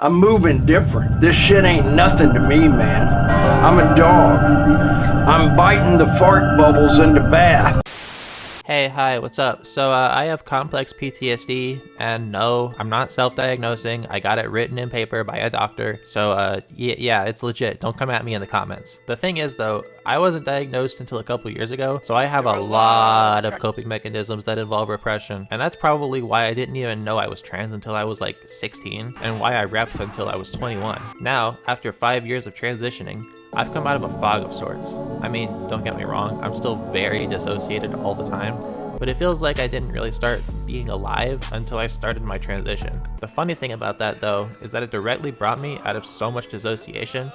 I'm moving different. This shit ain't nothing to me, man. I'm a dog. I'm biting the fart bubbles in the bath. Hey, hi, what's up? So I have complex PTSD, and no, I'm not self-diagnosing. I got it written in paper by a doctor. So yeah, it's legit. Don't come at me in the comments. The thing is though, I wasn't diagnosed until a couple years ago, so I have a lot of coping mechanisms that involve repression, and that's probably why I didn't even know I was trans until I was like 16, and why I repped until I was 21. Now, after 5 years of transitioning, I've come out of a fog of sorts. I mean, don't get me wrong, I'm still very dissociated all the time, but it feels like I didn't really start being alive until I started my transition. The funny thing about that though, is that it directly brought me out of so much dissociation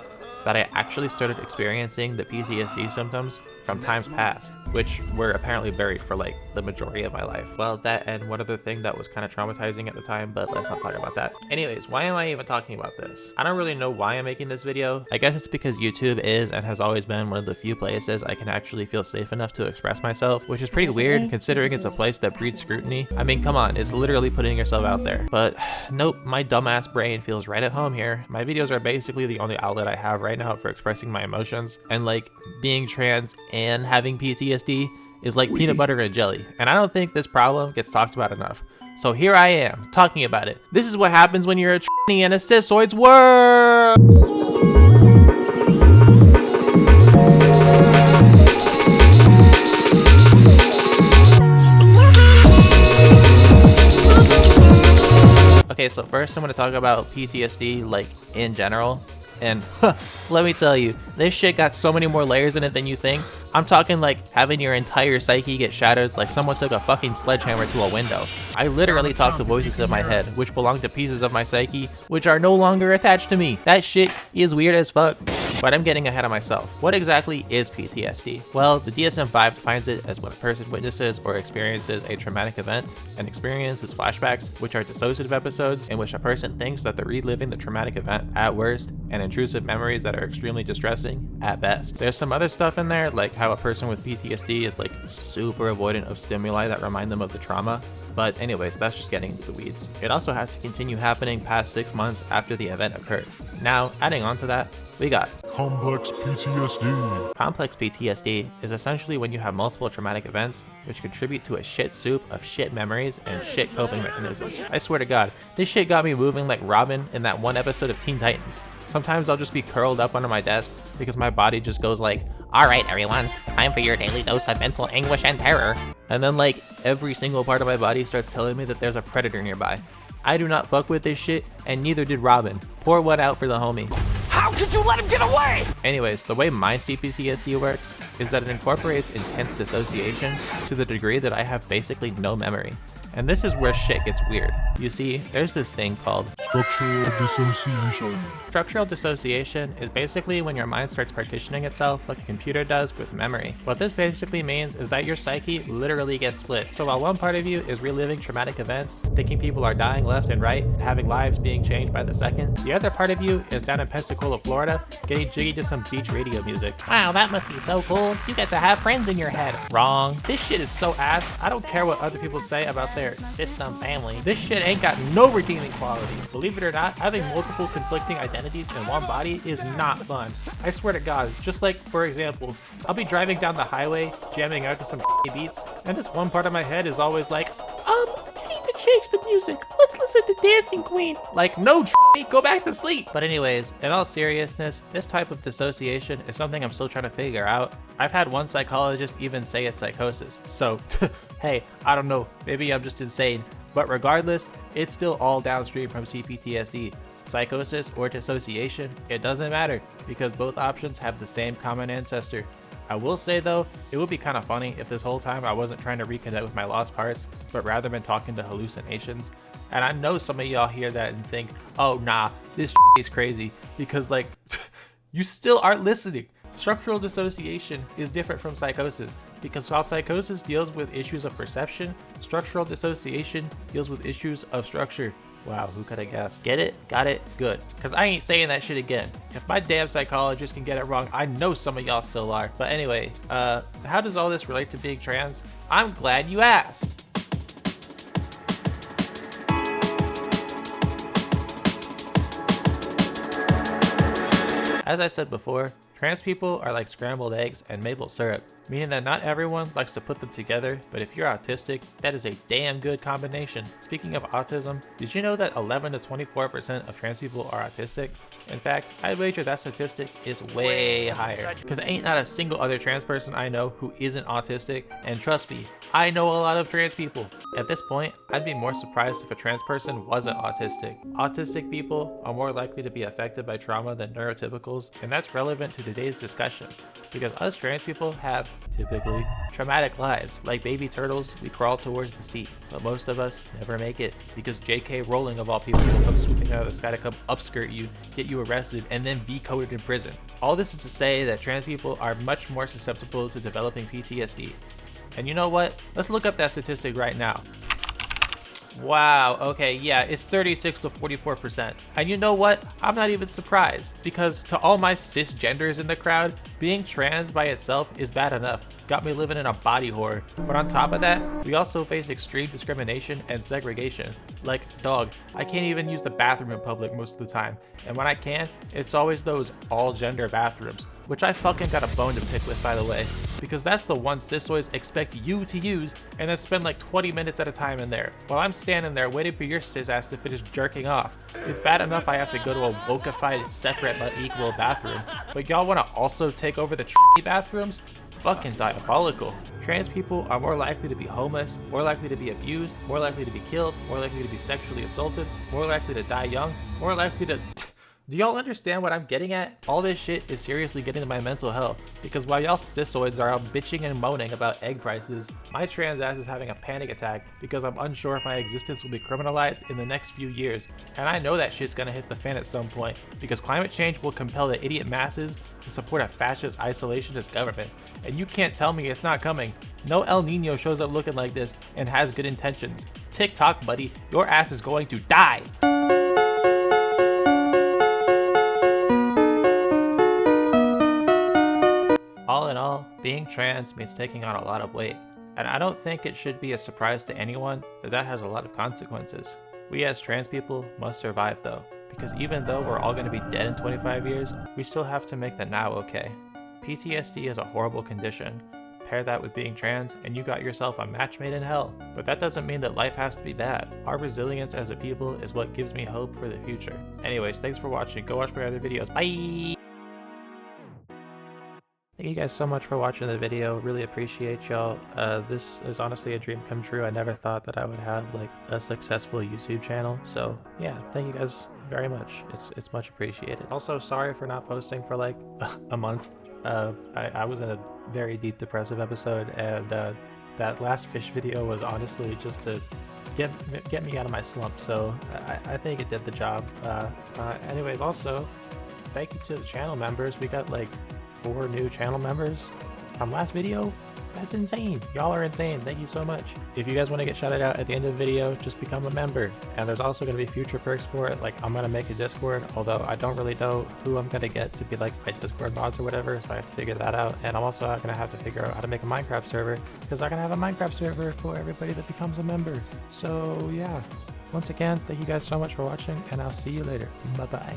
that I actually started experiencing the PTSD symptoms from times past, which were apparently buried for like the majority of my life. Well, that and one other thing that was kind of traumatizing at the time, but let's not talk about that. Anyways, why am I even talking about this? I don't really know why I'm making this video. I guess it's because YouTube is and has always been one of the few places I can actually feel safe enough to express myself, which is pretty weird considering it's a place that breeds scrutiny. I mean, come on, it's literally putting yourself out there. But nope, my dumbass brain feels right at home here. My videos are basically the only outlet I have right now for expressing my emotions, and like being trans and having PTSD is like peanut butter and jelly, and I don't think this problem gets talked about enough. So here I am, talking about it. This is what happens when you're a tranny in a cissoid's world! Okay, so first I'm going to talk about PTSD like in general. And let me tell you, this shit got so many more layers in it than you think. I'm talking like having your entire psyche get shattered like someone took a fucking sledgehammer to a window. I literally talk to voices in my head, which belong to pieces of my psyche, which are no longer attached to me. That shit is weird as fuck. But I'm getting ahead of myself. What exactly is PTSD? Well, the DSM-5 defines it as when a person witnesses or experiences a traumatic event. An experience is flashbacks, which are dissociative episodes in which a person thinks that they're reliving the traumatic event at worst, and intrusive memories that are extremely distressing at best. There's some other stuff in there, like how a person with PTSD is like super avoidant of stimuli that remind them of the trauma. But anyways, that's just getting into the weeds. It also has to continue happening past 6 months after the event occurred. Now, adding on to that, we got complex PTSD. Complex PTSD is essentially when you have multiple traumatic events which contribute to a shit soup of shit memories and shit coping mechanisms. I swear to God, this shit got me moving like Robin in that one episode of Teen Titans. Sometimes I'll just be curled up under my desk because my body just goes like, "Alright everyone, time for your daily dose of mental anguish and terror." And then like every single part of my body starts telling me that there's a predator nearby. I do not fuck with this shit, and neither did Robin. Pour one out for the homie. How could you let him get away? Anyways, the way my CPTSD works is that it incorporates intense dissociation to the degree that I have basically no memory. And this is where shit gets weird. You see, there's this thing called structural dissociation. Structural dissociation is basically when your mind starts partitioning itself like a computer does with memory. What this basically means is that your psyche literally gets split. So while one part of you is reliving traumatic events, thinking people are dying left and right, and having lives being changed by the second, the other part of you is down in Pensacola, Florida, getting jiggy to some beach radio music. Wow, that must be so cool. You get to have friends in your head. Wrong. This shit is so ass. I don't care what other people say about their system family. This shit ain't got no redeeming qualities. Believe it or not, having multiple conflicting identities in one body is not fun. I swear to God. Just like, for example, I'll be driving down the highway, jamming out to some beats, and this one part of my head is always like, I need to change the music. Let's listen to Dancing Queen. Like, no, go back to sleep. But anyways, in all seriousness, this type of dissociation is something I'm still trying to figure out. I've had one psychologist even say it's psychosis. So, hey, I don't know, maybe I'm just insane. But regardless, it's still all downstream from CPTSD. Psychosis or dissociation, it doesn't matter because both options have the same common ancestor. I will say though, it would be kind of funny if this whole time I wasn't trying to reconnect with my lost parts, but rather been talking to hallucinations. And I know some of y'all hear that and think, oh nah, this is crazy, because like, you still aren't listening. Structural dissociation is different from psychosis, because while psychosis deals with issues of perception, structural dissociation deals with issues of structure. Wow, who could have guessed? Get it? Got it? Good. Because I ain't saying that shit again. If my damn psychologist can get it wrong, I know some of y'all still are. But anyway, how does all this relate to being trans? I'm glad you asked. As I said before, trans people are like scrambled eggs and maple syrup, meaning that not everyone likes to put them together, but if you're autistic, that is a damn good combination. Speaking of autism, did you know that 11 to 24% of trans people are autistic? In fact, I'd wager that statistic is way higher, because ain't not a single other trans person I know who isn't autistic, and trust me, I know a lot of trans people. At this point, I'd be more surprised if a trans person wasn't autistic. Autistic people are more likely to be affected by trauma than neurotypicals, and that's relevant to today's discussion, because us trans people have, typically, traumatic lives. Like baby turtles, we crawl towards the sea, but most of us never make it, because J.K. Rowling of all people will come swooping out of the sky to come upskirt you, get you arrested, and then be coded in prison. All this is to say that trans people are much more susceptible to developing PTSD. And you know what? Let's look up that statistic right now. Wow, okay, yeah, it's 36 to 44%. And you know what? I'm not even surprised, because to all my cisgenders in the crowd, being trans by itself is bad enough. Got me living in a body horror. But on top of that, we also face extreme discrimination and segregation. Like, dog, I can't even use the bathroom in public most of the time. And when I can, it's always those all-gender bathrooms, which I fucking got a bone to pick with, by the way. Because that's the one cisoids expect you to use and then spend like 20 minutes at a time in there, while I'm standing there waiting for your cis ass to finish jerking off. It's bad enough I have to go to a wokeified, separate but equal bathroom, but y'all want to also take over the bathrooms? Fucking diabolical. Trans people are more likely to be homeless, more likely to be abused, more likely to be killed, more likely to be sexually assaulted, more likely to die young, more likely to... Do y'all understand what I'm getting at? All this shit is seriously getting to my mental health, because while y'all cisoids are out bitching and moaning about egg prices, my trans ass is having a panic attack because I'm unsure if my existence will be criminalized in the next few years. And I know that shit's gonna hit the fan at some point, because climate change will compel the idiot masses to support a fascist isolationist government. And you can't tell me it's not coming. No El Nino shows up looking like this and has good intentions. TikTok, buddy, your ass is going to die. All in all, being trans means taking on a lot of weight, and I don't think it should be a surprise to anyone that that has a lot of consequences. We as trans people must survive though, because even though we're all going to be dead in 25 years, we still have to make the now okay. PTSD is a horrible condition. Pair that with being trans and you got yourself a match made in hell. But that doesn't mean that life has to be bad. Our resilience as a people is what gives me hope for the future. Anyways, thanks for watching. Go watch my other videos. Bye! Thank you guys so much for watching the video. Really appreciate y'all. This is honestly a dream come true. I never thought that I would have like a successful YouTube channel. So yeah, thank you guys very much. It's much appreciated. Also, sorry for not posting for like a month. I was in a very deep depressive episode, and that last fish video was honestly just to get me out of my slump. So I think it did the job. Anyways, also thank you to the channel members. We got like 4 new channel members from last video. That's insane. Y'all are insane. Thank you so much. If you guys want to get shouted out at the end of the video, just become a member. And there's also going to be future perks for it. Like, I'm going to make a Discord, although I don't really know who I'm going to get to be like my Discord mods or whatever, so I have to figure that out. And I'm also going to have to figure out how to make a Minecraft server, because I'm going to have a Minecraft server for everybody that becomes a member. So yeah, once again, thank you guys so much for watching, and I'll see you later. Bye bye.